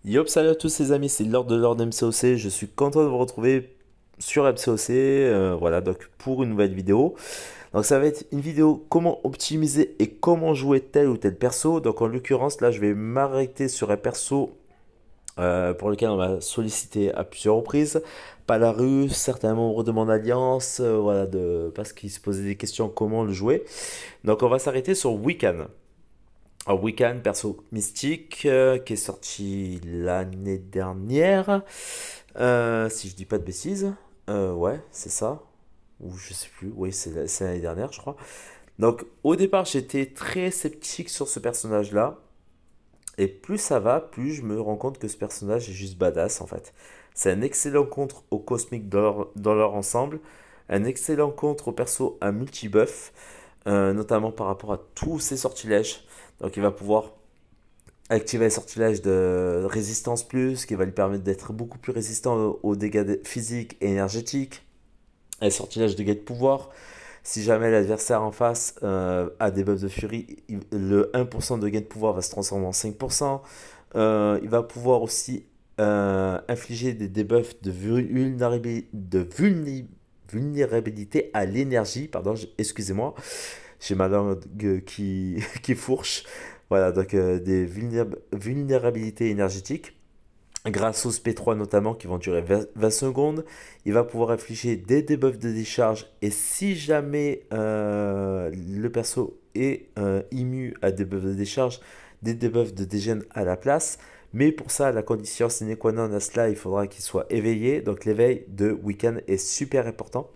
Yop, salut à tous les amis, c'est Lord MCOC. Je suis content de vous retrouver sur MCOC. Voilà, donc pour une nouvelle vidéo. Donc ça va être une vidéo comment optimiser et comment jouer tel ou tel perso. Donc en l'occurrence, là, je vais m'arrêter sur un perso pour lequel on m'a sollicité à plusieurs reprises. Palarus, certains membres de mon alliance, voilà, parce qu'ils se posaient des questions comment le jouer. Donc on va s'arrêter sur Wiccan. Alors, Wiccan, perso mystique, qui est sorti l'année dernière, si je dis pas de bêtises. Ouais, c'est ça. Ou je sais plus. Oui, c'est l'année dernière, je crois. Donc, au départ, j'étais très sceptique sur ce personnage-là. Et plus ça va, plus je me rends compte que ce personnage est juste badass, en fait. C'est un excellent contre au cosmique dans leur ensemble. Un excellent contre au perso à multi-buff, notamment par rapport à tous ses sortilèges. Donc, il va pouvoir activer un sortilège de résistance plus, qui va lui permettre d'être beaucoup plus résistant aux dégâts physiques et énergétiques. Un sortilège de gain de pouvoir. Si jamais l'adversaire en face a des buffs de furie, le 1% de gain de pouvoir va se transformer en 5%. Il va pouvoir aussi infliger des debuffs vulnérabilité à l'énergie. Pardon, excusez-moi. J'ai ma langue qui fourche. Voilà, donc des vulnérabilités énergétiques. Grâce aux SP3 notamment qui vont durer 20 secondes, il va pouvoir infliger des debuffs de décharge. Et si jamais le perso est immu à des buffs de décharge, des debuffs de dégène à la place. Mais pour ça, la condition sine qua non à cela, il faudra qu'il soit éveillé. Donc l'éveil de Wiccan est super important.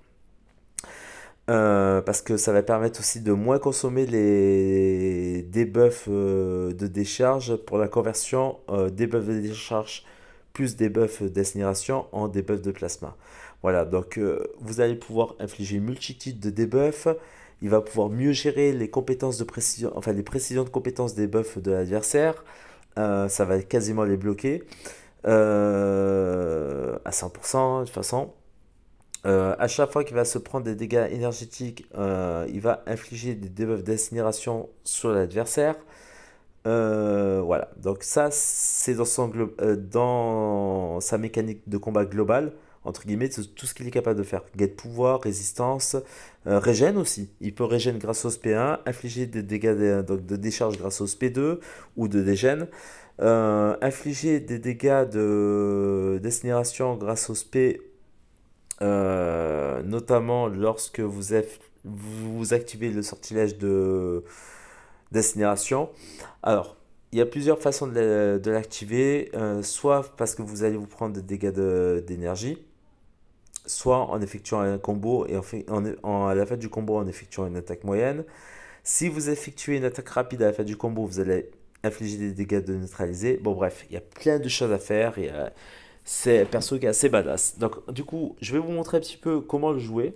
Parce que ça va permettre aussi de moins consommer les debuffs de décharge pour la conversion debuffs de décharge plus debuffs d'incinération en debuffs de plasma. Voilà, donc vous allez pouvoir infliger une multitude de debuffs. Il va pouvoir mieux gérer les compétences de précision, enfin les précisions de compétences des buffs de l'adversaire. Ça va quasiment les bloquer à 100% de toute façon. À chaque fois qu'il va se prendre des dégâts énergétiques, il va infliger des debuffs d'incinération sur l'adversaire. Voilà, donc ça c'est dans sa mécanique de combat globale, entre guillemets, c'est tout ce qu'il est capable de faire. Get pouvoir, résistance, régène aussi. Il peut régène grâce au SP1, infliger des dégâts donc de décharge grâce au SP2 ou de dégène. Infliger des dégâts d'incinération grâce au SP notamment lorsque vous activez le sortilège d'incinération. Alors, il y a plusieurs façons de l'activer, soit parce que vous allez vous prendre des dégâts d'énergie, soit en effectuant un combo et à la fin du combo en effectuant une attaque moyenne. Si vous effectuez une attaque rapide à la fin du combo, vous allez infliger des dégâts de neutraliser. Bon bref, il y a plein de choses à faire et c'est un perso qui est assez badass. Donc, du coup, je vais vous montrer un petit peu comment le jouer.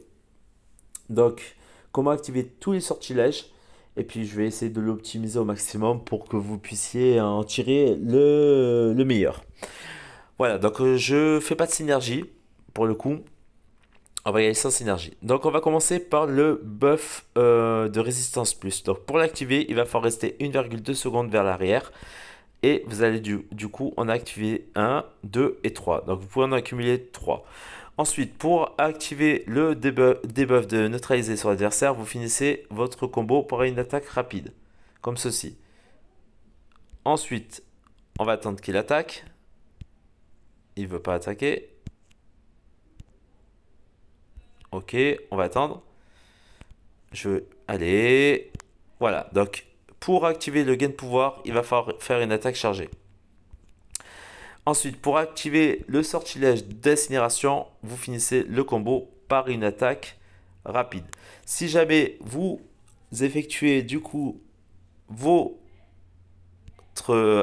Donc, comment activer tous les sortilèges. Et puis, je vais essayer de l'optimiser au maximum pour que vous puissiez en tirer le meilleur. Voilà, donc je fais pas de synergie pour le coup. On va y aller sans synergie. Donc, on va commencer par le buff de résistance plus. Donc, pour l'activer, il va falloir rester 1,2 secondes vers l'arrière. Et vous allez du coup en activer un, 2 et 3. Donc vous pouvez en accumuler 3. Ensuite, pour activer le debuff de neutraliser sur l'adversaire, vous finissez votre combo par une attaque rapide. Comme ceci. Ensuite, on va attendre qu'il attaque. Il ne veut pas attaquer. Ok, on va attendre. Allez. Voilà, donc pour activer le gain de pouvoir, il va falloir faire une attaque chargée. Ensuite, pour activer le sortilège d'incinération, vous finissez le combo par une attaque rapide. Si jamais vous effectuez du coup votre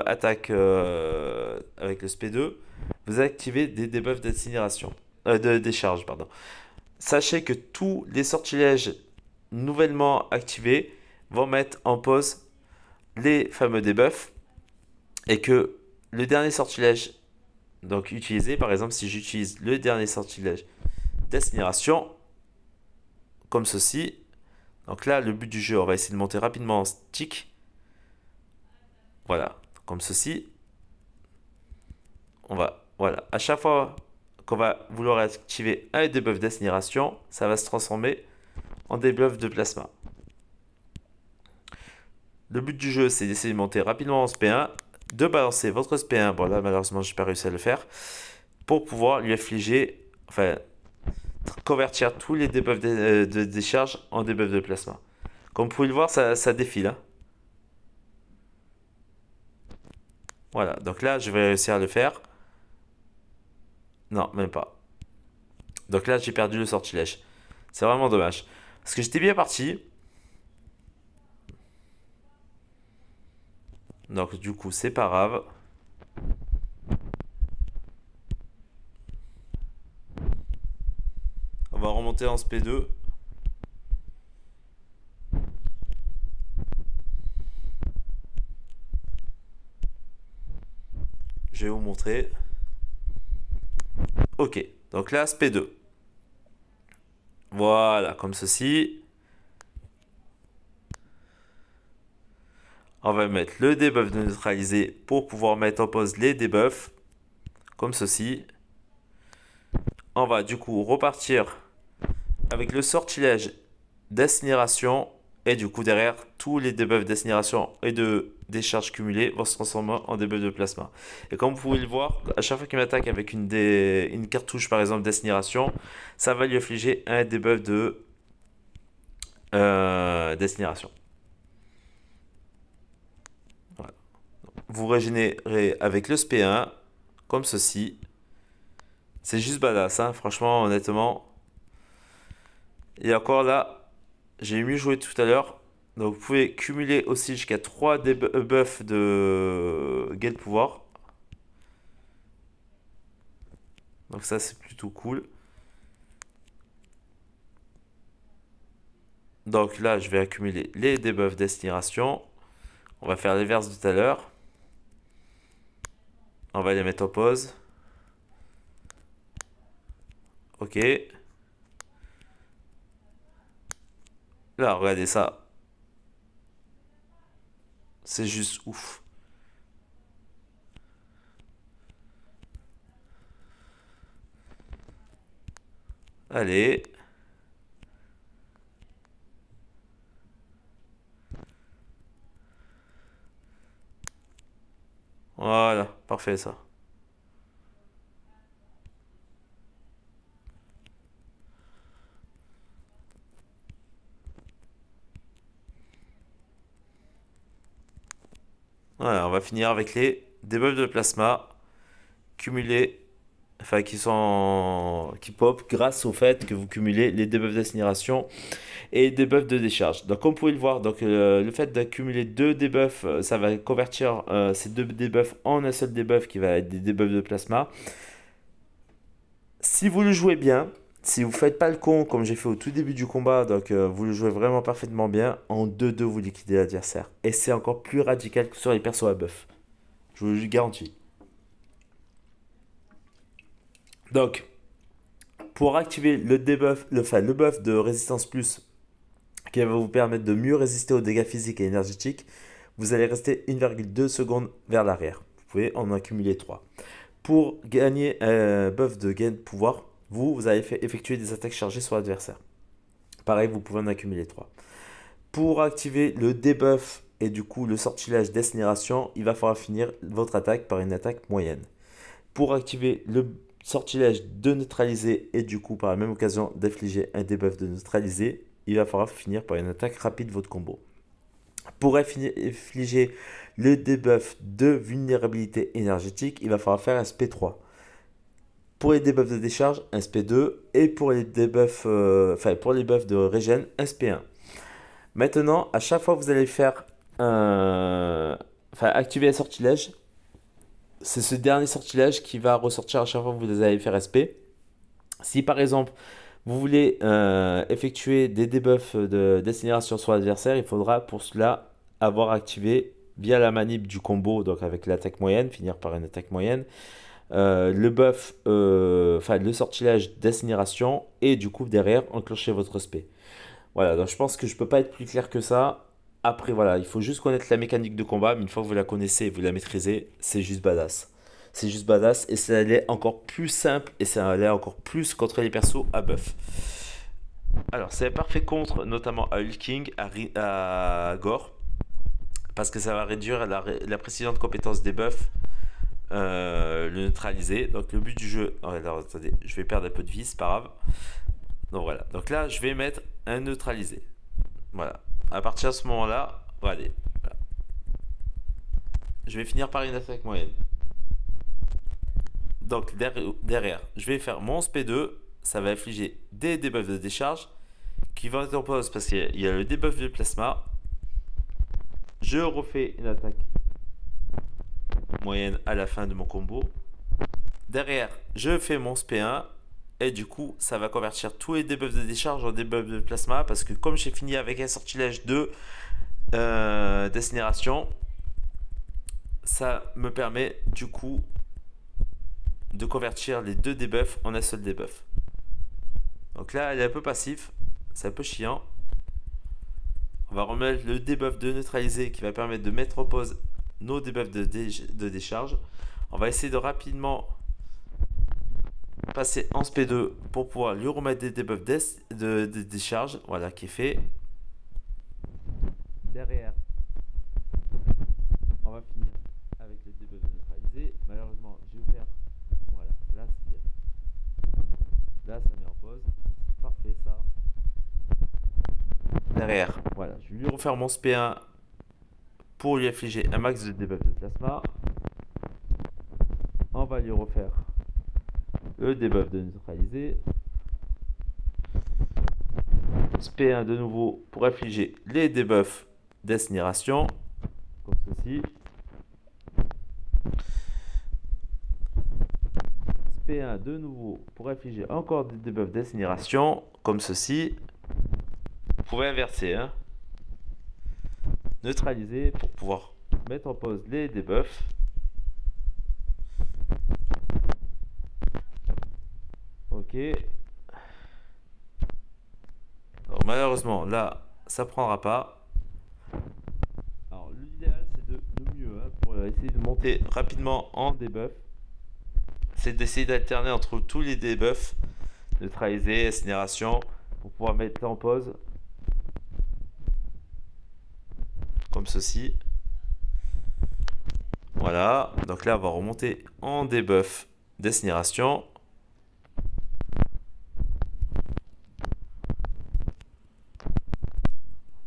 attaque avec le SP2, vous activez des debuffs d'incinération, de décharge, pardon. Sachez que tous les sortilèges nouvellement activés vont mettre en pause les fameux debuffs et que le dernier sortilège donc utilisé, par exemple, si j'utilise le dernier sortilège d'incinération, comme ceci. Donc là, le but du jeu, on va essayer de monter rapidement en stick. Voilà, comme ceci. voilà, à chaque fois qu'on va vouloir activer un debuff d'incinération, ça va se transformer en debuff de plasma. Le but du jeu, c'est d'essayer de monter rapidement en SP1, de balancer votre SP1, bon là malheureusement j'ai pas réussi à le faire, pour pouvoir lui infliger, enfin, convertir tous les debuffs de décharge en debuffs de plasma. Comme vous pouvez le voir, ça défile, hein. Voilà, donc là je vais réussir à le faire. Non, même pas. Donc là j'ai perdu le sortilège. C'est vraiment dommage. Parce que j'étais bien parti. Donc du coup c'est pas grave. On va remonter en SP2. Je vais vous montrer. Ok, donc là SP2. Voilà, comme ceci. On va mettre le debuff de neutraliser pour pouvoir mettre en pause les debuffs. Comme ceci. On va du coup repartir avec le sortilège d'incinération. Et du coup derrière, tous les debuffs d'incinération et de décharge cumulées vont se transformer en debuffs de plasma. Et comme vous pouvez le voir, à chaque fois qu'il m'attaque avec une cartouche par exemple d'incinération, ça va lui infliger un debuff d'incinération. Voilà. Vous régénérez avec le SP1, comme ceci. C'est juste badass, hein, franchement, honnêtement. Et encore là, j'ai mieux joué tout à l'heure. Donc vous pouvez cumuler aussi jusqu'à 3 debuffs de gain de pouvoir. Donc ça c'est plutôt cool. Donc là je vais accumuler les debuffs d'incinération. On va faire l'inverse de tout à l'heure. On va les mettre en pause. Ok. Là regardez ça. C'est juste ouf. Allez. Voilà, parfait ça. Voilà, on va finir avec les debuffs de plasma cumulés, enfin qui pop grâce au fait que vous cumulez les debuffs d'incinération et debuffs de décharge. Donc comme vous pouvez le voir, donc le fait d'accumuler deux debuffs, ça va convertir ces deux debuffs en un seul debuff qui va être des debuffs de plasma. Si vous le jouez bien, si vous faites pas le con comme j'ai fait au tout début du combat, donc vous le jouez vraiment parfaitement bien, en 2-2 vous liquidez l'adversaire. Et c'est encore plus radical que sur les persos à buff. Je vous le garantis. Donc, pour activer le debuff, le buff de résistance plus qui va vous permettre de mieux résister aux dégâts physiques et énergétiques, vous allez rester 1,2 secondes vers l'arrière. Vous pouvez en accumuler 3. Pour gagner un buff de gain de pouvoir, vous allez effectuer des attaques chargées sur l'adversaire. Pareil, vous pouvez en accumuler 3. Pour activer le debuff et du coup le sortilège d'incinération, il va falloir finir votre attaque par une attaque moyenne. Pour activer le sortilège de neutraliser et du coup par la même occasion d'infliger un debuff de neutraliser, il va falloir finir par une attaque rapide de votre combo. Pour infliger le debuff de vulnérabilité énergétique, il va falloir faire un SP3. Pour les debuffs de décharge, un SP2 et pour les debuffs, pour les buffs de régène, un SP1. Maintenant, à chaque fois que vous allez faire activer un sortilège, c'est ce dernier sortilège qui va ressortir à chaque fois que vous allez faire SP. Si par exemple, vous voulez effectuer des debuffs d'incinération sur l'adversaire, il faudra pour cela avoir activé via la manip du combo, donc avec l'attaque moyenne, finir par une attaque moyenne, le buff, le sortilège d'incinération et du coup derrière enclencher votre SP. Voilà, donc je pense que je peux pas être plus clair que ça. Après, voilà, il faut juste connaître la mécanique de combat, mais une fois que vous la connaissez et vous la maîtrisez, c'est juste badass. C'est juste badass et ça allait encore plus simple et ça allait encore plus contre les persos à buff. Alors, c'est parfait contre notamment à Hulking, à Gore, parce que ça va réduire la précision de compétence des buffs, le neutraliser. Donc, le but du jeu. Alors, attendez, je vais perdre un peu de vie, c'est pas grave. Donc, voilà. Donc là, je vais mettre un neutralisé. Voilà. À partir de ce moment-là, voilà. Je vais finir par une attaque moyenne. Donc derrière, je vais faire mon SP2. Ça va infliger des debuffs de décharge qui vont être en pause parce qu'il y a le debuff de plasma. Je refais une attaque moyenne à la fin de mon combo. Derrière, je fais mon SP1. Et du coup, ça va convertir tous les debuffs de décharge en debuffs de plasma. Parce que comme j'ai fini avec un sortilège de d'incinération, ça me permet du coup de convertir les deux debuffs en un seul debuff. Donc là, elle est un peu passif. C'est un peu chiant. On va remettre le debuff de neutraliser qui va permettre de mettre en pause nos debuffs de décharge. On va essayer de rapidement passer en SP2 pour pouvoir lui remettre des debuffs de décharge. Voilà, qui est fait. Derrière, on va finir avec le debuff de neutraliser. Malheureusement, je perds. Voilà, là c'est bien. Là, ça met en pause. C'est parfait ça. Derrière, voilà, je vais lui refaire mon SP1 pour lui infliger un max de debuff de plasma. On va lui refaire le debuff de neutraliser. SP1 de nouveau pour infliger les debuffs d'incinération, comme ceci. SP1 de nouveau pour infliger encore des debuffs d'incinération, comme ceci. Vous pouvez inverser, hein. Neutraliser pour pouvoir mettre en pause les debuffs. Ok. Alors, malheureusement, là, ça prendra pas. Alors, l'idéal, c'est de mieux, hein, pour essayer de monter rapidement en debuff. C'est d'essayer d'alterner entre tous les debuffs, neutraliser, incinération, pour pouvoir mettre en pause. Comme ceci. Voilà. Donc là, on va remonter en debuff d'incinération.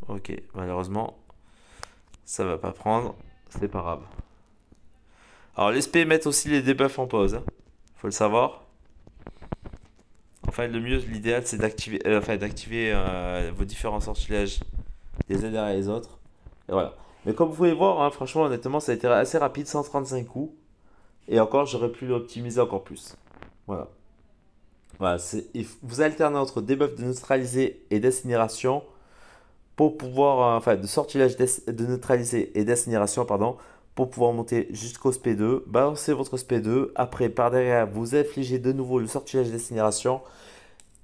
Ok, malheureusement, ça va pas prendre. C'est pas grave. Alors, les SP mettent aussi les debuffs en pause, hein. Faut le savoir. Enfin, le mieux, l'idéal, c'est d'activer vos différents sortilèges les uns derrière les autres. Et voilà. Mais comme vous pouvez voir, hein, franchement, honnêtement, ça a été assez rapide, 135 coups. Et encore, j'aurais pu l'optimiser encore plus. Voilà. Voilà, vous alternez entre debuff de neutraliser et d'incinération pour pouvoir, enfin, de sortilège de neutraliser et d'incinération, pardon, pour pouvoir monter jusqu'au SP2. Balancez votre SP2. Après, par derrière, vous infligez de nouveau le sortilège d'incinération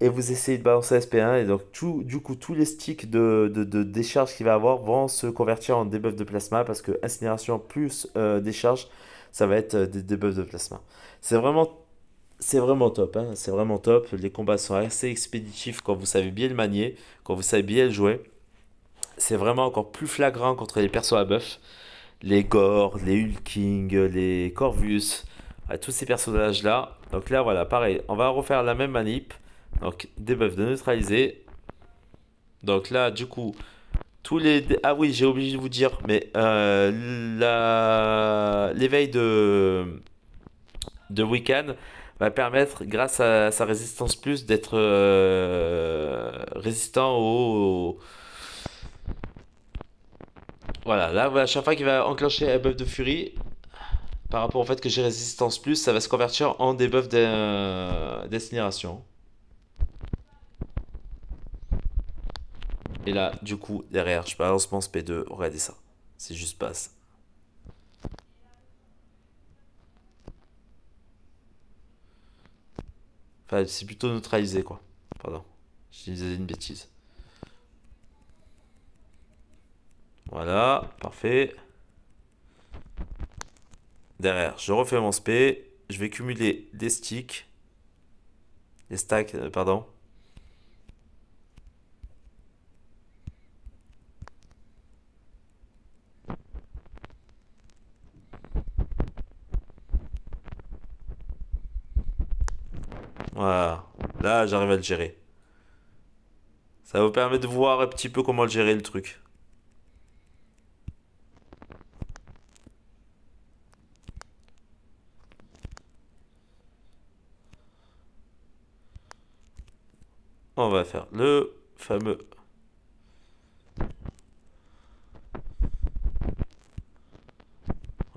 et vous essayez de balancer SP1. Et donc, du coup, tous les sticks de décharge qu'il va avoir vont se convertir en debuff de plasma parce que incinération plus décharge, ça va être des debuffs de plasma. C'est vraiment top, hein. C'est vraiment top. Les combats sont assez expéditifs quand vous savez bien le manier, quand vous savez bien le jouer. C'est vraiment encore plus flagrant contre les persos à buff. Les Gore, les Hulking, les Corvus, tous ces personnages-là. Donc là, voilà, pareil, on va refaire la même manip. Donc, debuff de neutraliser. Donc là, du coup, ah oui, j'ai oublié de vous dire, mais l'éveil de Wiccan va permettre, grâce à sa résistance plus, d'être résistant Voilà, là, à chaque fois qu'il va enclencher un buff de furie, par rapport au fait que j'ai résistance plus, ça va se convertir en debuff d'incinération. Et là, du coup, derrière, je balance mon SP2, regardez ça. C'est juste passe. Enfin, c'est plutôt neutralisé, quoi. Pardon, je disais une bêtise. Voilà, parfait. Derrière, je refais mon spé. Je vais cumuler des sticks. Des stacks, pardon. Voilà. Là, j'arrive à le gérer. Ça vous permet de voir un petit peu comment le gérer le truc. On va faire le fameux.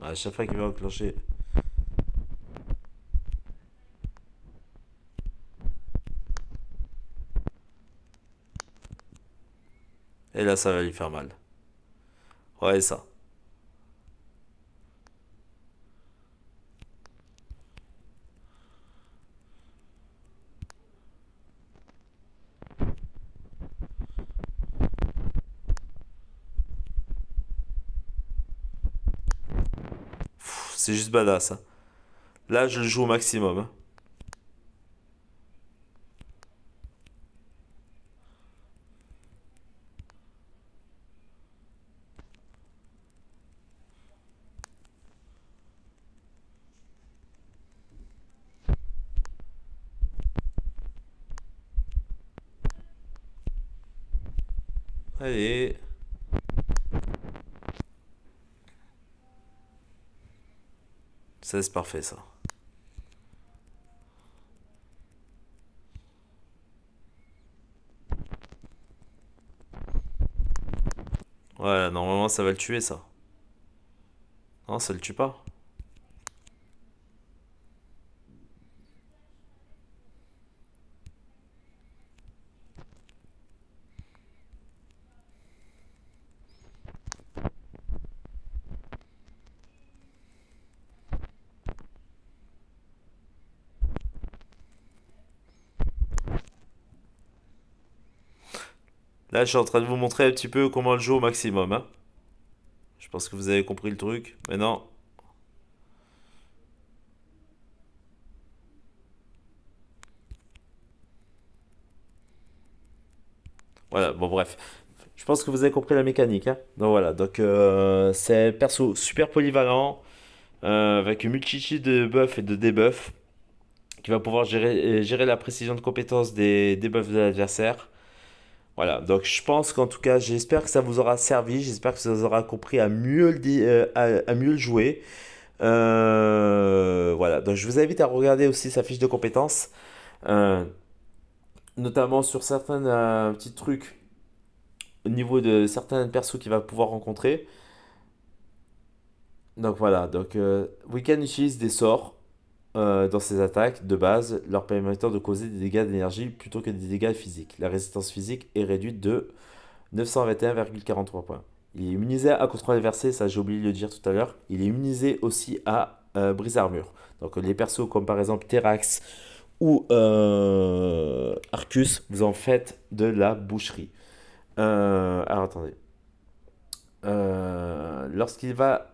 À chaque fois qu'il va enclencher. Et là, ça va lui faire mal. Ouais, ça. C'est juste badass, hein. Là, je le joue au maximum, hein. Allez. Ça, c'est parfait, ça. Voilà, normalement, ça va le tuer, ça. Non, ça le tue pas. Là, je suis en train de vous montrer un petit peu comment le jouer au maximum, hein. Je pense que vous avez compris le truc. Mais non. Voilà, bon, bref. Je pense que vous avez compris la mécanique, hein. Donc voilà, donc c'est perso super polyvalent, avec une multitude de buffs et de debuffs, qui va pouvoir gérer la précision de compétence des debuffs de l'adversaire. Voilà, donc je pense qu'en tout cas, j'espère que ça vous aura servi, j'espère que ça vous aura compris à mieux à mieux le jouer. Voilà, donc je vous invite à regarder aussi sa fiche de compétences, euh, notamment sur certains petits trucs au niveau de certains persos qu'il va pouvoir rencontrer. Donc voilà, donc Weekend utilise des sorts dans ses attaques de base, leur permettant de causer des dégâts d'énergie plutôt que des dégâts physiques. La résistance physique est réduite de 921,43 points. Il est immunisé à contrôle inversé, ça j'ai oublié de le dire tout à l'heure. Il est immunisé aussi à brise armure. Donc les persos comme par exemple Terax ou Arcus, vous en faites de la boucherie. Alors attendez. Lorsqu'il va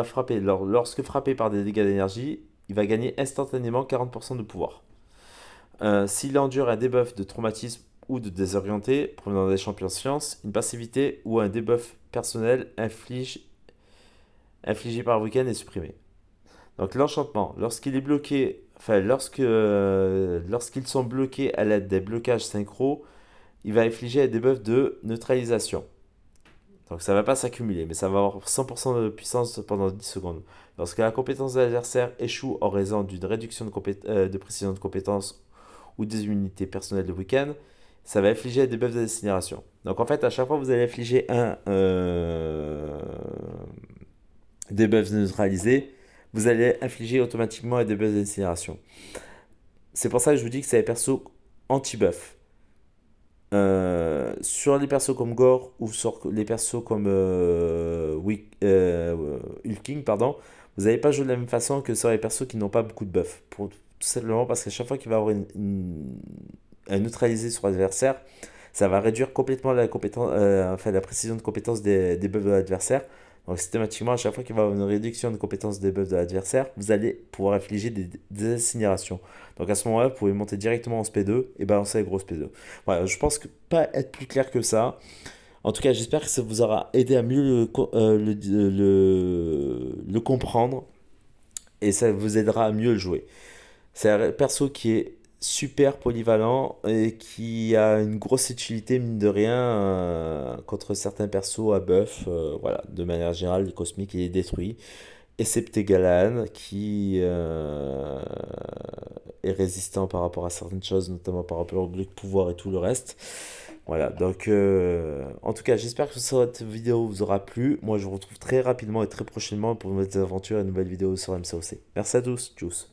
frapper, lorsque frappé par des dégâts d'énergie, il va gagner instantanément 40% de pouvoir. S'il endure un debuff de traumatisme ou de désorienté provenant des champions science, une passivité ou un debuff personnel infligé par week-end est supprimé. Donc l'enchantement, lorsqu'il est bloqué, enfin lorsqu'ils sont bloqués à l'aide des blocages synchro, il va infliger un debuff de neutralisation. Donc ça ne va pas s'accumuler, mais ça va avoir 100% de puissance pendant 10 secondes. Lorsque la compétence de l'adversaire échoue en raison d'une réduction de précision de compétence ou des unités personnelles de week-end, ça va infliger des buffs d'incinération. Donc en fait, à chaque fois que vous allez infliger un debuff neutralisé, vous allez infliger automatiquement un debuff d'incinération. C'est pour ça que je vous dis que c'est les persos anti-buff. Sur les persos comme Gore ou sur les persos comme Hulking, pardon, vous n'allez pas jouer de la même façon que sur les persos qui n'ont pas beaucoup de buff. Tout simplement parce qu'à chaque fois qu'il va y avoir un neutralisé sur l'adversaire, ça va réduire complètement la précision de compétence des buffs de l'adversaire. Donc systématiquement, à chaque fois qu'il va y avoir une réduction de compétences des buffs de l'adversaire, vous allez pouvoir infliger des incinérations. Donc à ce moment-là, vous pouvez monter directement en SP2 et balancer la grosse P2. Voilà, je pense que pas être plus clair que ça. En tout cas, j'espère que ça vous aura aidé à mieux le comprendre et ça vous aidera à mieux le jouer. C'est un perso qui est super polyvalent et qui a une grosse utilité, mine de rien, contre certains persos à buff. Voilà, de manière générale, les cosmiques, il est détruit. Excepté Galan, qui est résistant par rapport à certaines choses, notamment par rapport au pouvoir et tout le reste. Voilà, donc en tout cas, j'espère que cette vidéo vous aura plu. Moi, je vous retrouve très rapidement et très prochainement pour une nouvelle aventure et une nouvelle vidéo sur MCOC. Merci à tous, tchuss.